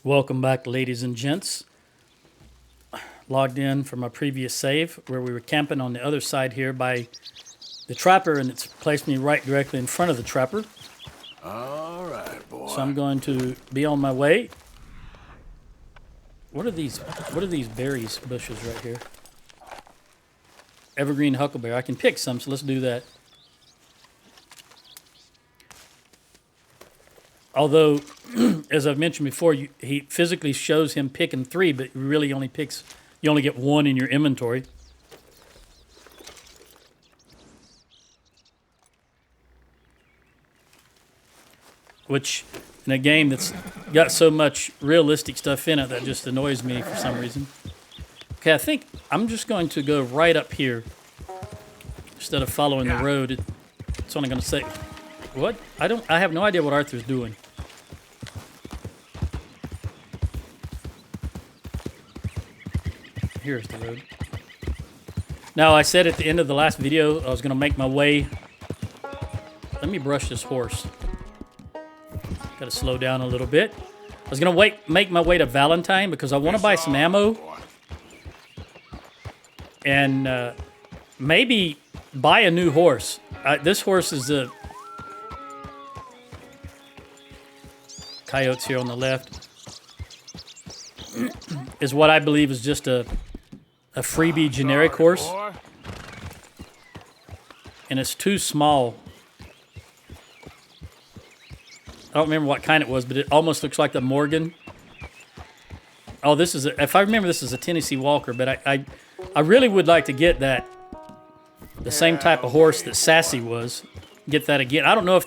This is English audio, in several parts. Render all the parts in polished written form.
Welcome back, ladies and gents. Logged in from my previous save where we were camping on the other side here by the trapper, and it's placed me right directly in front of the trapper. All right, boy. So I'm going to be on my way. What are these berries bushes right here? Evergreen huckleberry. I can pick some, so let's do that. Although, as I've mentioned before, he physically shows him picking 3, but he really only picks, you only get 1 in your inventory. Which, in a game that's got so much realistic stuff in it, that just annoys me for some reason. Okay, I think I'm just going to go right up here instead of following the road. It's only going to say, what? I have no idea what Arthur's doing. Here's the road. Now, I said at the end of the last video I was going to make my way. Let me brush this horse. Got to slow down a little bit. I was going to make my way to Valentine because I want to buy some ammo. And maybe buy a new horse. This horse is a... Coyotes here on the left. Is what I believe is just a freebie generic horse. And it's too small. I don't remember what kind it was, but it almost looks like the Morgan. Oh, this is if I remember, this is a Tennessee Walker, but I really would like to get that, the same type of horse that Sassy was. Get that again. I don't know if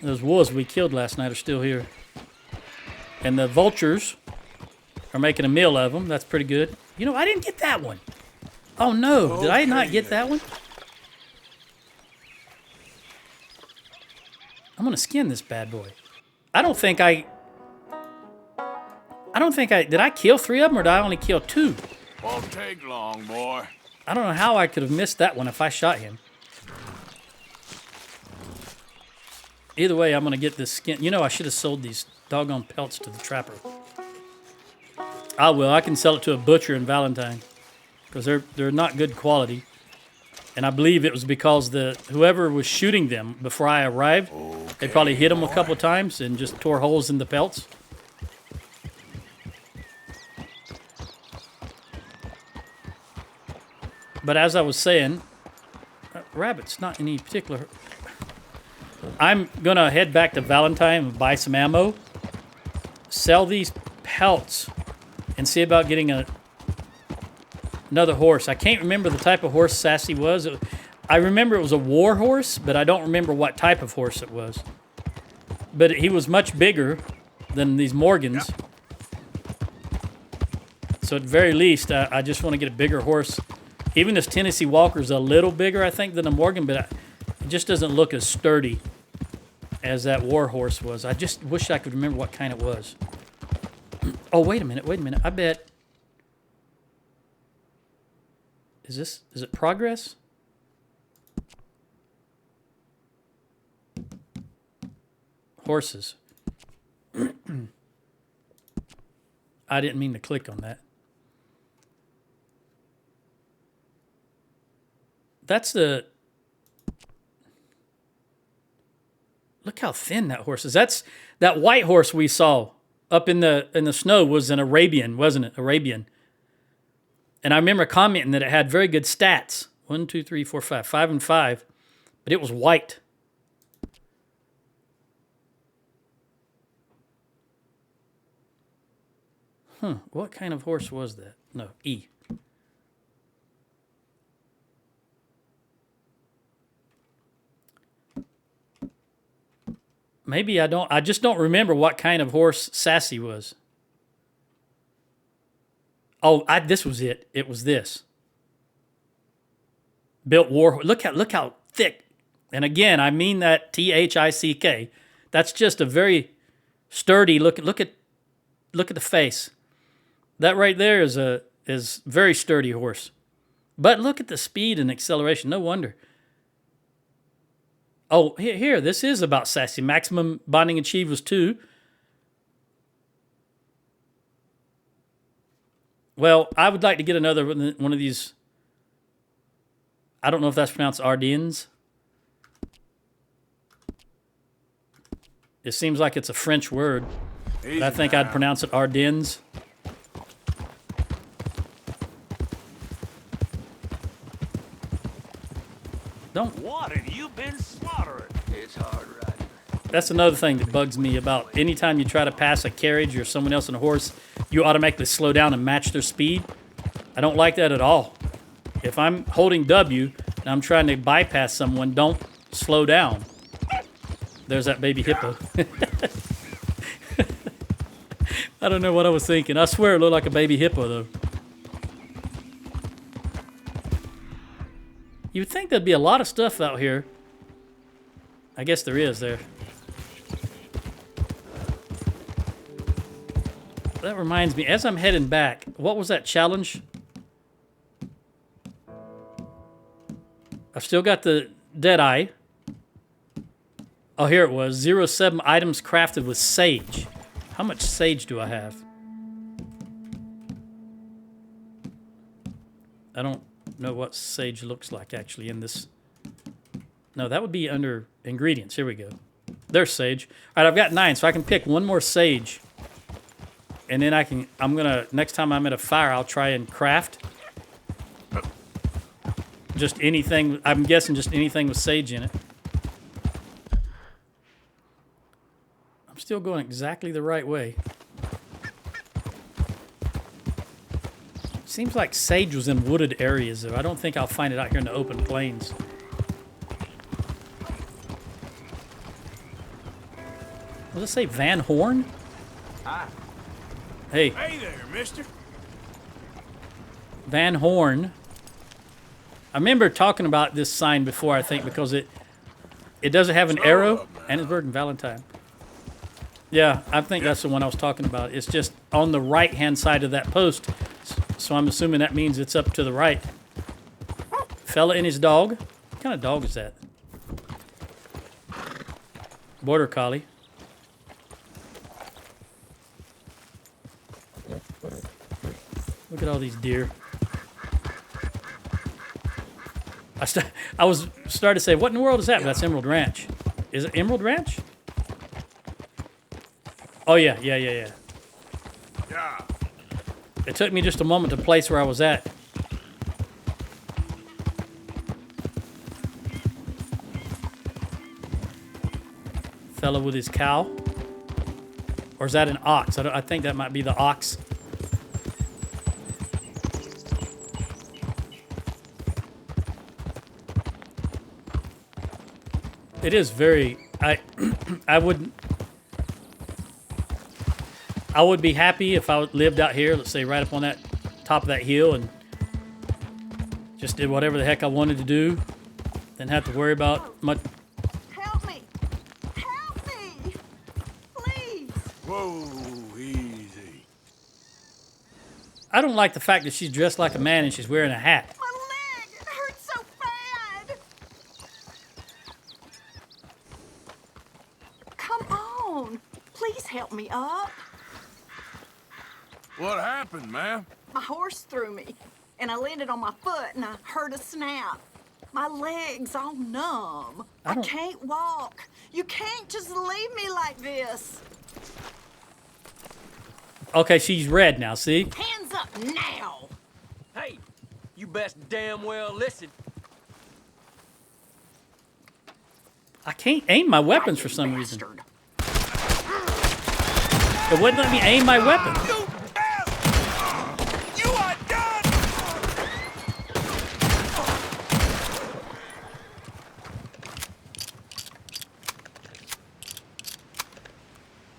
those wolves we killed last night are still here. And the vultures are making a meal of them. That's pretty good. You know, I didn't get that one. Oh, no. Did I not get that one? I'm going to skin this bad boy. Did I kill 3 of them, or did I only kill 2? Won't take long, boy. I don't know how I could have missed that one if I shot him. Either way, I'm going to get this skin. You know, I should have sold these doggone pelts to the trapper. I will. I can sell it to a butcher in Valentine because they're not good quality. And I believe it was because whoever was shooting them before I arrived, they probably hit them a couple times and just tore holes in the pelts. But as I was saying, rabbits, not any particular... I'm going to head back to Valentine and buy some ammo, sell these pelts, and see about getting another horse. I can't remember the type of horse Sassy was. I remember it was a war horse, but I don't remember what type of horse it was. But he was much bigger than these Morgans. So at the very least, I just want to get a bigger horse. Even this Tennessee Walker's a little bigger, I think, than a Morgan, but it just doesn't look as sturdy as that war horse was. I just wish I could remember what kind it was. Oh, wait a minute. I bet... Is it progress? Horses. I didn't mean to click on that. That's the... Look how thin that horse is. That white horse we saw up in the snow was an Arabian, wasn't it? Arabian. And I remember commenting that it had very good stats. 1, 2, 3, 4, 5. 5 and 5. But it was white. What kind of horse was that? No, E. Maybe I just don't remember what kind of horse Sassy was. Oh, this was it. It was this. Built war. Look how thick. And again, I mean that THICK. That's just a very sturdy look at the face. That right there is very sturdy horse. But look at the speed and acceleration. No wonder. Oh, here, this is about Sassy. Maximum bonding achieved was 2. Well, I would like to get another one of these. I don't know if that's pronounced Ardennes. It seems like it's a French word, but I think I'd pronounce it Ardennes. Don't. What have you been slaughtering? It's hard riding. That's another thing that bugs me about anytime you try to pass a carriage or someone else on a horse, you automatically slow down and match their speed. I don't like that at all. If I'm holding W and I'm trying to bypass someone, don't slow down. There's that baby hippo. I don't know what I was thinking. I swear it looked like a baby hippo, though. You would think there'd be a lot of stuff out here. I guess there is there. That reminds me, as I'm heading back, what was that challenge? I've still got the Deadeye. Oh, here it was. 07 items crafted with sage. How much sage do I have? I don't know what sage looks like actually in this. No, that would be under ingredients. Here we go. There's sage. All right, I've got 9, so I can pick one more sage. And then I'm gonna, next time I'm at a fire, I'll try and craft just anything. I'm guessing just anything with sage in it. I'm still going exactly the right way. Seems like sage was in wooded areas, though. I don't think I'll find it out here in the open plains. Does it say Van Horn? Hi. Hey. Hey there, mister. Van Horn. I remember talking about this sign before, I think, because it doesn't have an arrow. Annesburg and Valentine. Yeah, I think that's the one I was talking about. It's just on the right-hand side of that post. So I'm assuming that means it's up to the right. Fella and his dog. What kind of dog is that? Border Collie. Look at all these deer. I was starting to say, what in the world is that? But that's Emerald Ranch. Is it Emerald Ranch? Oh, yeah. Yeah. It took me just a moment to place where I was at. Fella with his cow. Or is that an ox? I think that might be the ox. It is very... I would be happy if I lived out here, let's say right up on that top of that hill, and just did whatever the heck I wanted to do. Didn't have to worry about much. Help me! Help me! Please! Whoa, easy. I don't like the fact that she's dressed like a man and she's wearing a hat. My leg! It hurts so bad! Come on! Please help me up. What happened, ma'am? My horse threw me, and I landed on my foot, and I heard a snap. My leg's all numb. I can't walk. You can't just leave me like this. Okay, she's red now, see? Hands up now! Hey, you best damn well listen. I can't aim my weapons for some reason. Bastard. It wouldn't let me aim my weapon. You are done!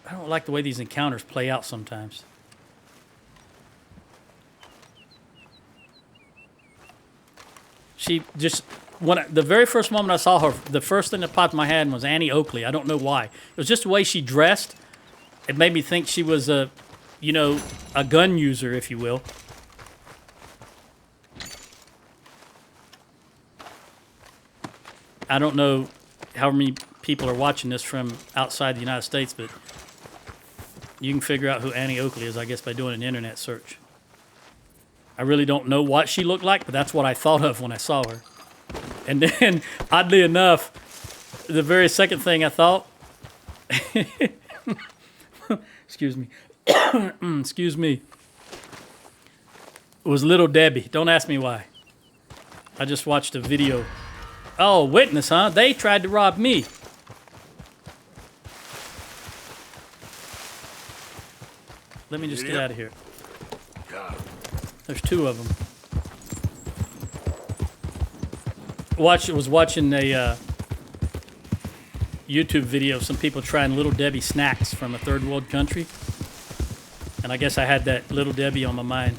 I don't like the way these encounters play out sometimes. She just... the very first moment I saw her, the first thing that popped in my head was Annie Oakley. I don't know why. It was just the way she dressed. It made me think she was a gun user, if you will. I don't know how many people are watching this from outside the United States, but you can figure out who Annie Oakley is, I guess, by doing an internet search. I really don't know what she looked like, but that's what I thought of when I saw her. And then, oddly enough, the very second thing I thought, excuse me, excuse me, was Little Debbie. Don't ask me why. I just watched a video. Oh, witness, huh? They tried to rob me. Let me just get out of here. There's two of them. Was watching a YouTube video of some people trying Little Debbie snacks from a third world country. And I guess I had that Little Debbie on my mind.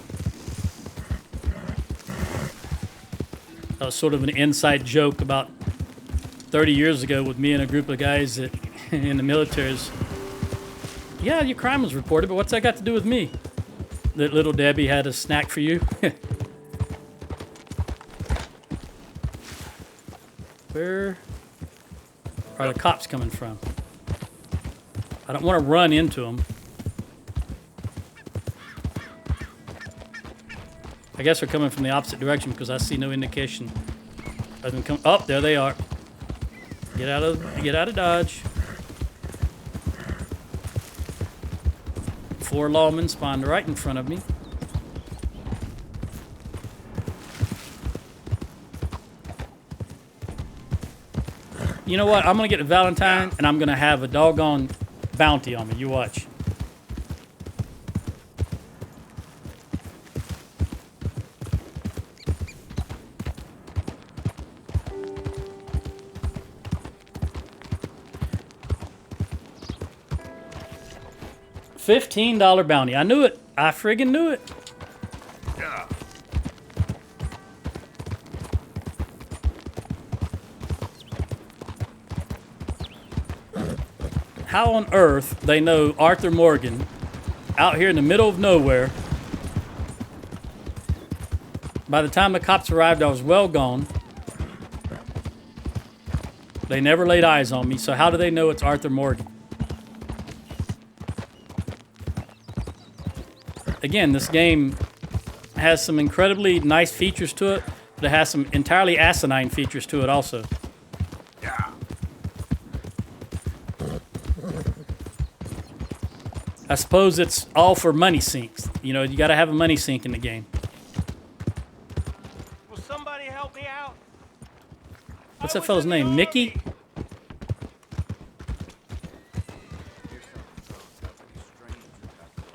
That was sort of an inside joke about 30 years ago with me and a group of guys that in the military. Yeah, your crime was reported, but what's that got to do with me? That Little Debbie had a snack for you? Where are the cops coming from? I don't want to run into them. I guess they're coming from the opposite direction because I see no indication of them coming. Oh, there they are. Get out of Dodge. 4 lawmen spawned right in front of me. You know what? I'm going to get to Valentine, and I'm going to have a doggone bounty on me. You watch. $15 bounty. I knew it. I friggin' knew it. Yeah. How on earth they know Arthur Morgan out here in the middle of nowhere? By the time the cops arrived, I was well gone. They never laid eyes on me, so how do they know it's Arthur Morgan? Again, this game has some incredibly nice features to it, but it has some entirely asinine features to it also. Yeah. I suppose it's all for money sinks. You know, you got to have a money sink in the game. Will somebody help me out? What's that fellow's name? Mickey?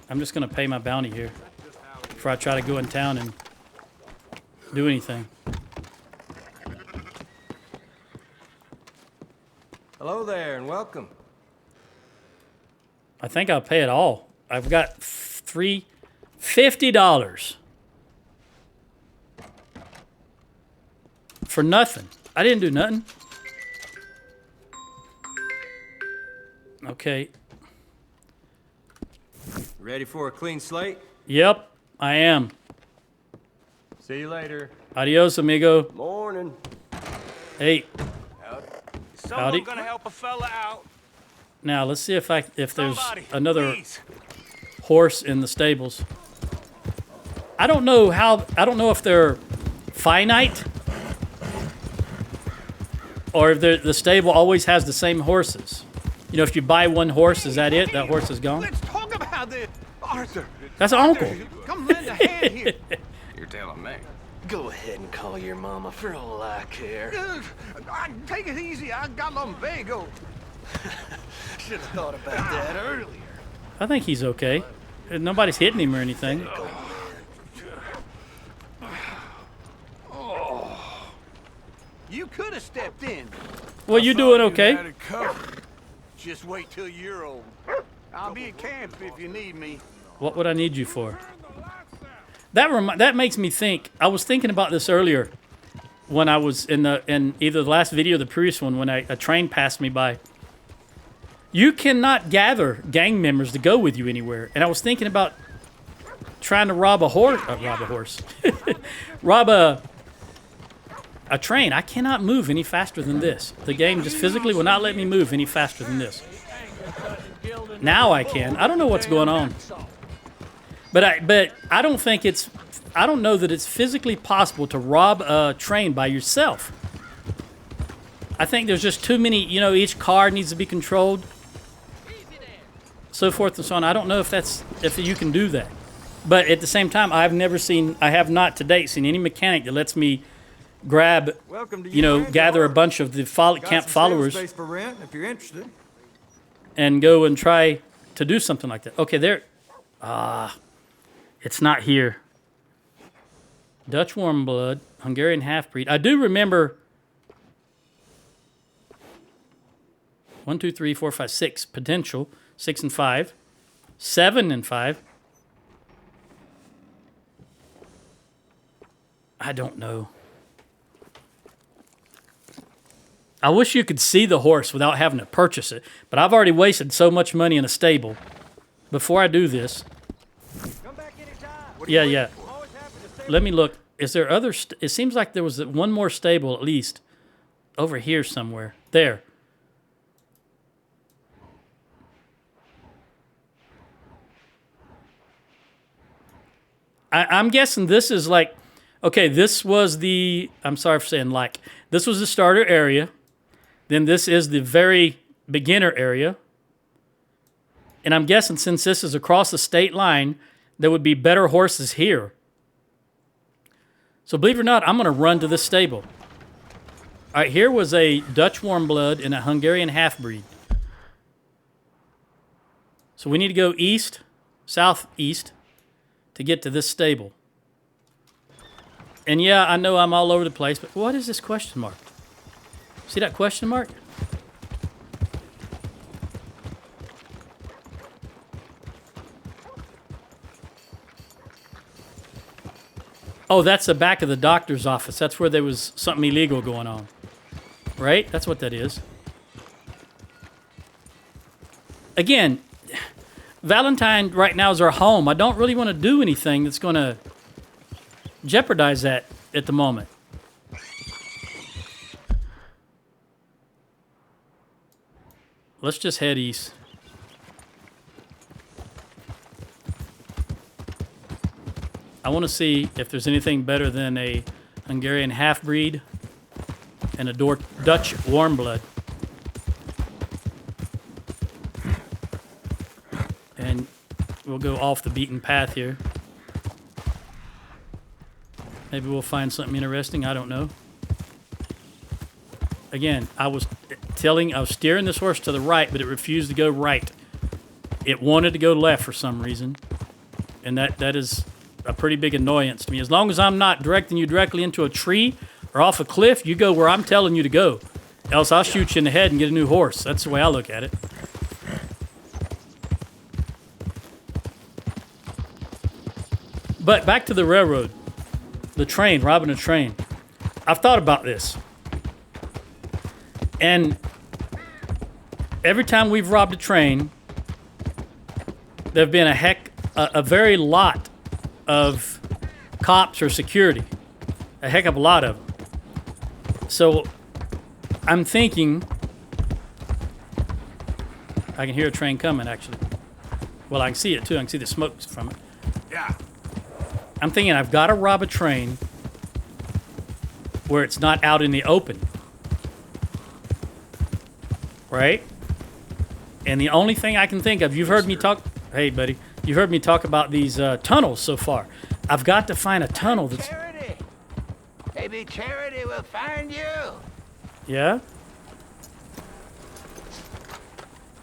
I'm just going to pay my bounty here before I try to go in town and do anything. Hello there and welcome. I think I'll pay it all. I've got $50 for nothing. I didn't do nothing. Okay. Ready for a clean slate? Yep, I am. See you later. Adios, amigo. Morning. Hey, Howdy. Howdy. Someone gonna help a fella out. now let's see if there's Somebody, another please. horse in the stables. I don't know if they're finite or if the stable always has the same horses. You know, if you buy one horse, is that it? That horse is gone? Let's talk about this. Arthur. That's Uncle. Come lend a hand here. You're telling me. Go ahead and call your mama for all I care. Take it easy. I got lumbago. Should have thought about that earlier. I think he's okay. Nobody's hitting him or anything. You could have stepped in. Well, you doing okay? Had it covered. Just wait till you're old. I'll be at camp if you need me. What would I need you for? That makes me think. I was thinking about this earlier when I was in either the last video or the previous one when a train passed me by. You cannot gather gang members to go with you anywhere. And I was thinking about trying to rob a horse. Rob a train. I cannot move any faster than this. The game just physically will not let me move any faster than this. Now I can. I don't know what's going on. But I don't think it's I don't know that it's physically possible to rob a train by yourself. I think there's just too many, you know, each car needs to be controlled. So forth and so on. I don't know if you can do that. But at the same time, I have not to date seen any mechanic that lets me grab, you know, gather a bunch of the camp followers space for rent if you're interested. and go and try to do something like that. Okay, there. It's not here. Dutch warm blood, Hungarian half-breed. I do remember 1, 2, 3, 4, 5, 6 potential. 6 and 5. 7 and 5. I don't know. I wish you could see the horse without having to purchase it, but I've already wasted so much money in a stable. Before I do this, Come back anytime. yeah. I'm always happy to stay. Let me look. Is there other? It seems like there was one more stable at least over here somewhere. There. I'm guessing this is like, okay, this was the, I'm sorry for saying like, this was the starter area. Then this is the very beginner area. And I'm guessing since this is across the state line, there would be better horses here. So believe it or not, I'm going to run to this stable. All right, here was a Dutch warm blood and a Hungarian half-breed. So we need to go east, southeast, to get to this stable. And yeah, I know I'm all over the place, but what is this question mark? See that question mark? Oh, that's the back of the doctor's office. That's where there was something illegal going on. Right? That's what that is. Again, Valentine right now is our home. I don't really want to do anything that's going to jeopardize that at the moment. Let's just head east. I want to see if there's anything better than a Hungarian half-breed and a Dutch warm blood. And we'll go off the beaten path here. Maybe we'll find something interesting. I don't know. Again, I was steering this horse to the right, but it refused to go right. It wanted to go left for some reason. And that is a pretty big annoyance to me. As long as I'm not directing you directly into a tree or off a cliff, you go where I'm telling you to go. Else I'll shoot you in the head and get a new horse. That's the way I look at it. But back to the railroad. The train, robbing a train. I've thought about this. And every time we've robbed a train, there have been a very lot of cops or security. A heck of a lot of them. So I'm thinking, I can hear a train coming actually. Well, I can see it too. I can see the smoke from it. Yeah. I'm thinking I've got to rob a train where it's not out in the open. Right? And the only thing I can think of, you've heard me talk, hey buddy, you've heard me talk about these tunnels so far. I've got to find a tunnel that's... Charity. Maybe Charity will find you. Yeah?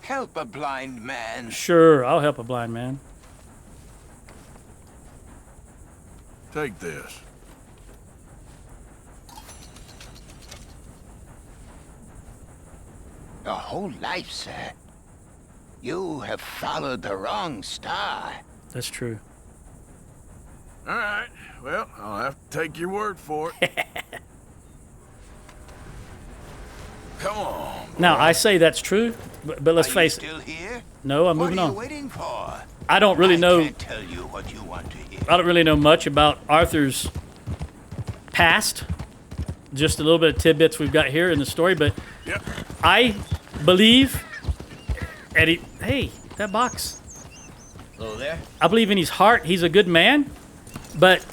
Help a blind man. Sure, I'll help a blind man. Take this. Your whole life, sir. You have followed the wrong star. That's true. All right. Well, I'll have to take your word for it. Come on. Now, I say that's true, but let's Are face you it. still here? No, I'm What moving are you on. waiting for? I don't really know... I can't tell you what you want to hear. I don't really know much about Arthur's past. Just a little bit of tidbits we've got here in the story, but Yep. I believe Eddie. Hey, that box. Hello there. I believe in his heart he's a good man, but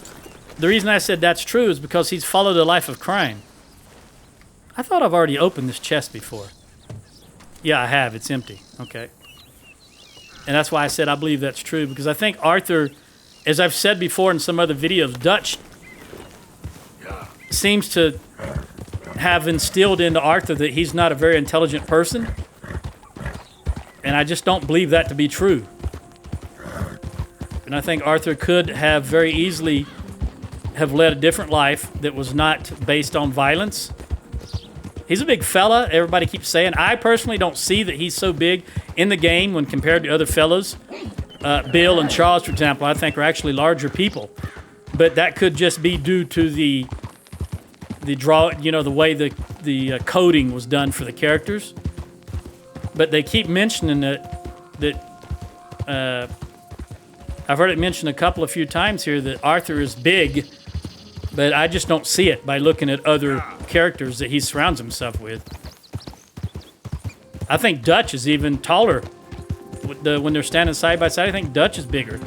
the reason I said that's true is because he's followed a life of crime. I thought I've already opened this chest before. Yeah, I have. It's empty. Okay. And that's why I said I believe that's true, because I think Arthur, as I've said before in some other videos, Dutch seems to have instilled into Arthur that he's not a very intelligent person. And I just don't believe that to be true. And I think Arthur could have very easily have led a different life that was not based on violence. He's a big fella, everybody keeps saying. I personally don't see that he's so big in the game when compared to other fellas. Bill and Charles, for example, I think are actually larger people. But that could just be due to the draw, you know, the way the coding was done for the characters. But they keep mentioning that I've heard it mentioned a few times here that Arthur is big, but I just don't see it by looking at other characters that he surrounds himself with. I think Dutch is even taller. When they're standing side by side, I think Dutch is bigger.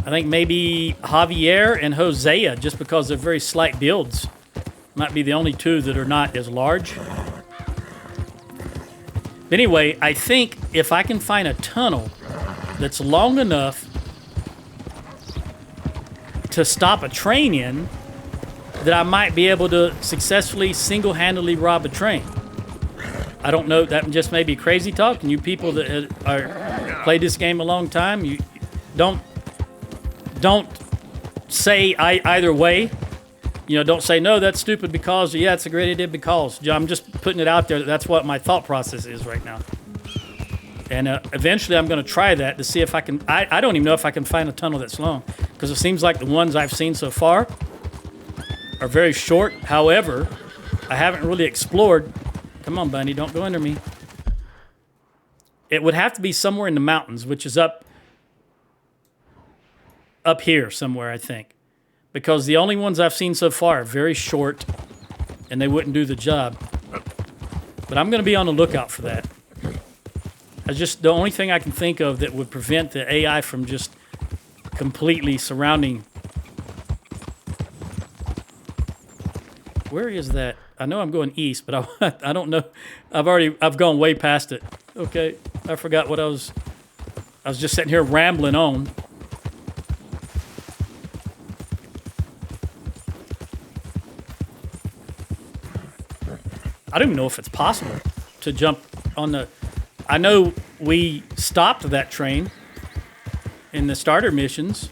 I think maybe Javier and Hosea, just because they're very slight builds, might be the only two that are not as large. But anyway, I think if I can find a tunnel that's long enough to stop a train in, that I might be able to successfully single-handedly rob a train. I don't know, that just may be crazy talk, and you people that are played this game a long time, you don't say either way. You know, don't say, no, that's stupid because, yeah, it's a great idea because. I'm just putting it out there. That's what my thought process is right now. And eventually I'm going to try that to see if I can. I don't even know if I can find a tunnel that's long, because it seems like the ones I've seen so far are very short. However, I haven't really explored. Come on, Bunny, don't go under me. It would have to be somewhere in the mountains, which is up here somewhere, I think. Because the only ones I've seen so far are very short, and they wouldn't do the job. But I'm going to be on the lookout for that. The only thing I can think of that would prevent the AI from just completely surrounding. Where is that? I know I'm going east, but I don't know. I've gone way past it. Okay, I forgot what I was just sitting here rambling on. I don't even know if it's possible to jump on the. I know we stopped that train in the starter missions,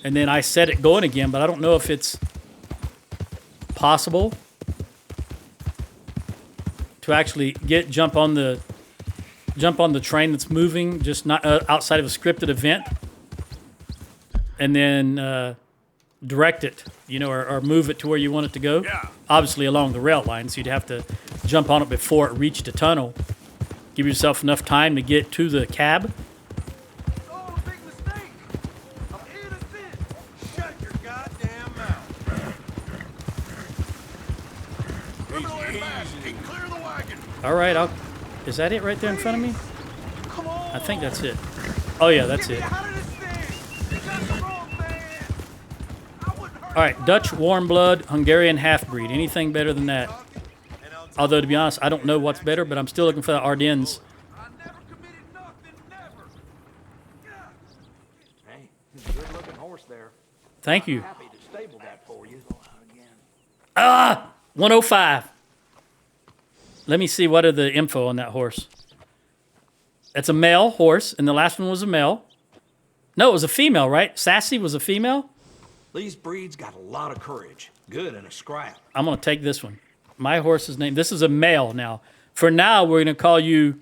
and then I set it going again, but I don't know if it's possible to actually jump on the train that's moving, just not outside of a scripted event, and then direct it, you know, or move it to where you want it to go. Yeah. Obviously along the rail line, so you'd have to jump on it before it reached a tunnel. Give yourself enough time to get to the cab. Oh, big mistake. I'm innocent. Shut your goddamn mouth. Criminal inbound. Clear the wagon. All right, is that it right there in front of me? Come on. I think that's it. Oh yeah, that's Get it. me out of this thing. You got the wrong man. I wouldn't hurt All right, Dutch warm blood, Hungarian half-breed. Anything better than that? Although, to be honest, I don't know what's better, but I'm still looking for the Ardennes. I never committed nothing, never. Hey, good-looking horse there. Thank you. Happy to stable that for you. 105. Let me see what are the info on that horse. That's a male horse, and the last one was a male. No, it was a female, right? Sassy was a female? These breeds got a lot of courage. Good in a scrap. I'm going to take this one. My horse's name. This is a male now. For now, we're going to call you,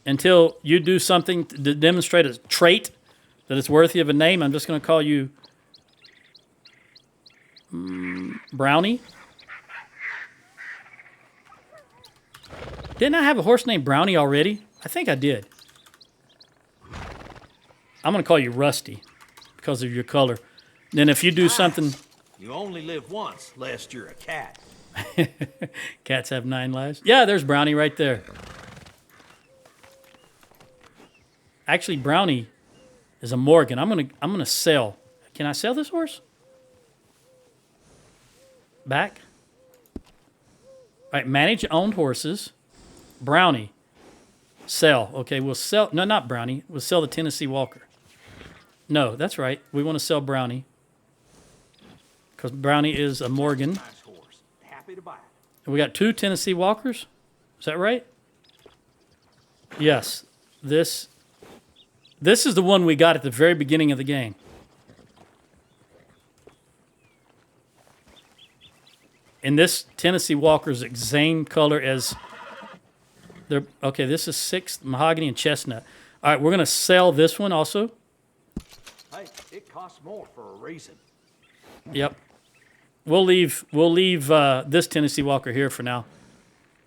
until you do something to demonstrate a trait that is worthy of a name, I'm just going to call you Brownie. Didn't I have a horse named Brownie already? I think I did. I'm going to call you Rusty because of your color. Then if you do something... You only live once, lest you're a cat. Cats have 9 lives. Yeah, there's Brownie right there. Actually, Brownie is a Morgan. I'm gonna sell. Can I sell this horse? Back. All right, manage owned horses. Brownie. Sell. Okay, we'll sell. No, not Brownie. We'll sell the Tennessee Walker. No, that's right. We want to sell Brownie. Because Brownie is a Morgan. Nice horse. Happy to buy it. And we got 2 Tennessee Walkers. Is that right? Yes. This is the one we got at the very beginning of the game. And this Tennessee Walker is the same color as their. Okay, this is 6th mahogany and chestnut. All right, we're gonna sell this one also. Hey, it costs more for a reason. Yep. We'll leave this Tennessee Walker here for now.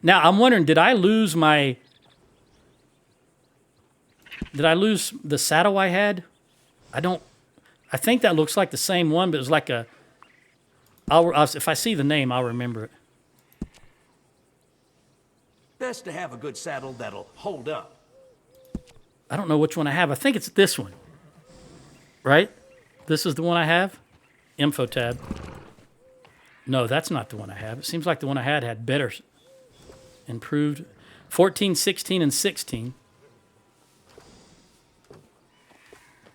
Now I'm wondering, did I lose the saddle I had? I think that looks like the same one, but it was like a. If I see the name, I'll remember it. Best to have a good saddle that'll hold up. I don't know which one I have. I think it's this one. Right? This is the one I have? Info tab. No, that's not the one I have. It seems like the one I had better improved. 14, 16, and 16.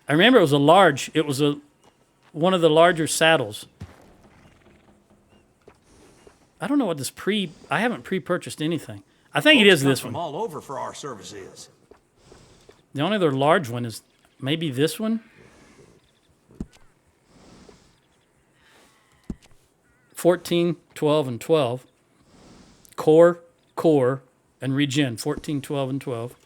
I remember it was one of the larger saddles. I don't know what this I haven't pre-purchased anything. I think it is this From one. all over for our services. The only other large one is maybe this one. 14, 12, and 12. Core, and regen. 14, 12, and 12.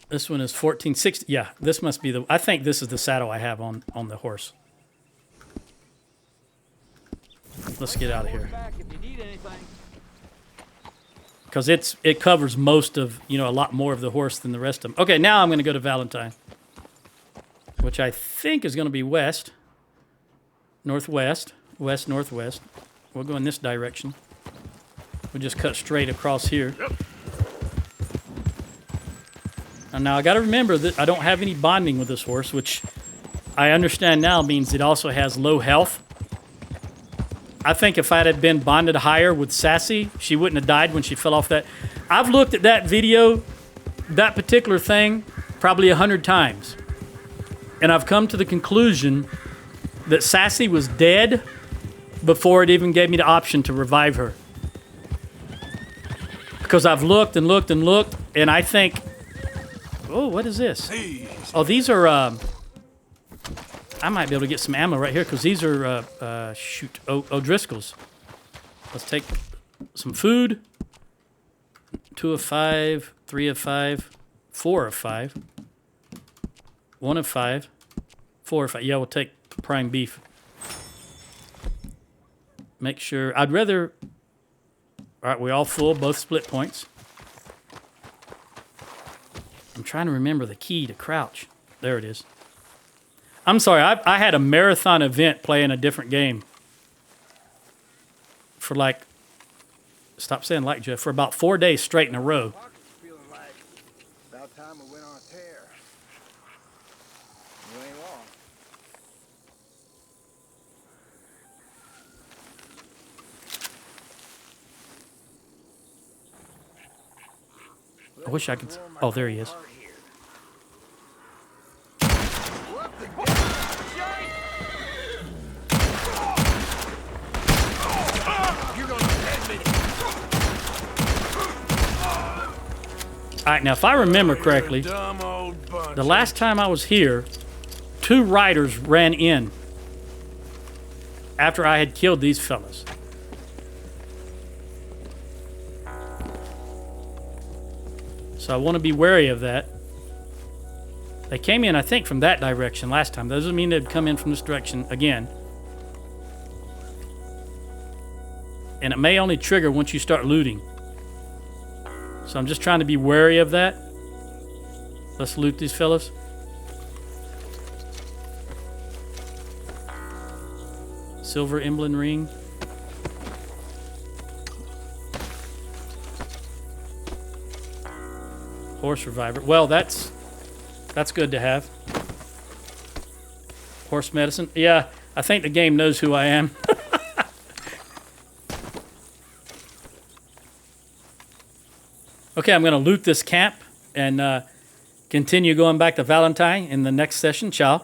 This one is 14, 16. Yeah, this must be I think this is the saddle I have on the horse. Let's get out of here. Back if you need anything. Because it covers most of, a lot more of the horse than the rest of them. Okay, now I'm going to go to Valentine, which I think is going to be west, northwest, west, northwest. We'll go in this direction. We'll just cut straight across here. And now I got to remember that I don't have any bonding with this horse, which I understand now means it also has low health. I think if I had been bonded higher with Sassy, she wouldn't have died when she fell off that. I've looked at that video, that particular thing, probably 100 times. And I've come to the conclusion that Sassy was dead before it even gave me the option to revive her. Because I've looked and looked and looked, and I think, oh, what is this? Oh, these are, I might be able to get some ammo right here because these are, O'Driscolls. Let's take some food. 2 of 5, 3 of 5, 4 of 5, 1 of 5, 4 of 5. Yeah, we'll take prime beef. Make sure, I'd rather, all right, we're all full, both split points. I'm trying to remember the key to crouch. There it is. I'm sorry, I had a marathon event playing a different game for stop saying Jeff, for about 4 days straight in a row. Feeling like about time we went on a tear. You ain't wrong. I wish I could, oh, there he is. All right, now if I remember correctly, the last time I was here, 2 riders ran in after I had killed these fellas. So I want to be wary of that. They came in, I think, from that direction last time. That doesn't mean they'd come in from this direction again. And it may only trigger once you start looting. So I'm just trying to be wary of that. Let's loot these fellas. Silver emblem ring. Horse reviver. Well, that's good to have. Horse medicine. Yeah, I think the game knows who I am. Okay, I'm going to loot this camp and continue going back to Valentine in the next session. Ciao.